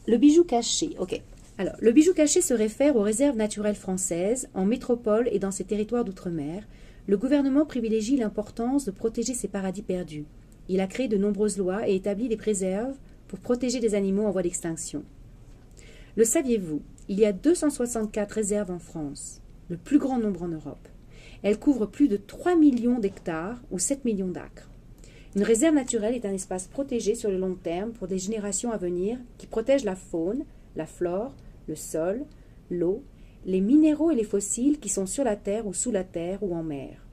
Le bijou caché, ok. Alors, le bijou caché se réfère aux réserves naturelles françaises, en métropole et dans ses territoires d'outre-mer. Le gouvernement privilégie l'importance de protéger ces paradis perdus. Il a créé de nombreuses lois et établi des préserves pour protéger des animaux en voie d'extinction. Le saviez-vous? Il y a 264 réserves en France, le plus grand nombre en Europe. Elles couvrent plus de 3 millions d'hectares ou 7 millions d'acres. Une réserve naturelle est un espace protégé sur le long terme pour des générations à venir qui protège la faune, la flore, le sol, l'eau, les minéraux et les fossiles qui sont sur la terre ou sous la terre ou en mer.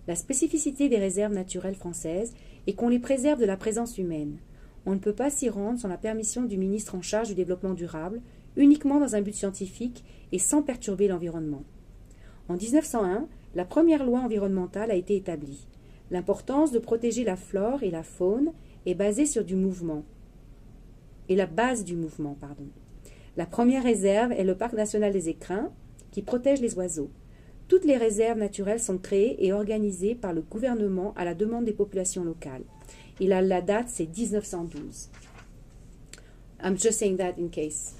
La spécificité des réserves naturelles françaises est qu'on les préserve de la présence humaine. On ne peut pas s'y rendre sans la permission du ministre en charge du développement durable, uniquement dans un but scientifique et sans perturber l'environnement. En 1901, la première loi environnementale a été établie. L'importance de protéger la flore et la faune est basée sur du mouvement. Et la base du mouvement, pardon. La première réserve est le parc national des Écrins, qui protège les oiseaux. Toutes les réserves naturelles sont créées et organisées par le gouvernement à la demande des populations locales. Et la date, c'est 1912. I'm just saying that in case.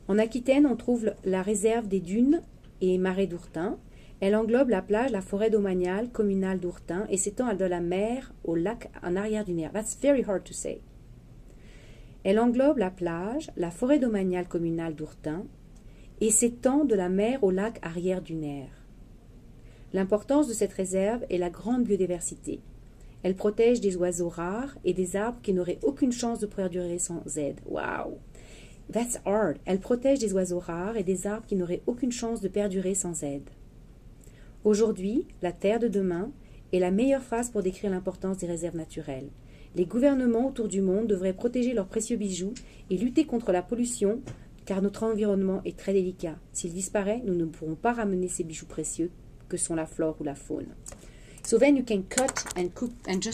En Aquitaine, on trouve la réserve des dunes et marais d'Ourtin. Elle englobe la plage, la forêt domaniale communale d'Ourtin et s'étend de la mer au lac en arrière du Ner. That's very hard to say. Elle englobe la plage, la forêt domaniale communale d'Ourtin et s'étend de la mer au lac arrière du Ner. L'importance de cette réserve est la grande biodiversité. Elle protège des oiseaux rares et des arbres qui n'auraient aucune chance de perdurer sans aide. Wow! That's hard. Elle protège des oiseaux rares et des arbres qui n'auraient aucune chance de perdurer sans aide. Aujourd'hui, la terre de demain est la meilleure phrase pour décrire l'importance des réserves naturelles. Les gouvernements autour du monde devraient protéger leurs précieux bijoux et lutter contre la pollution, car notre environnement est très délicat. S'il disparaît, nous ne pourrons pas ramener ces bijoux précieux que sont la flore ou la faune. So then you can cut and cook and just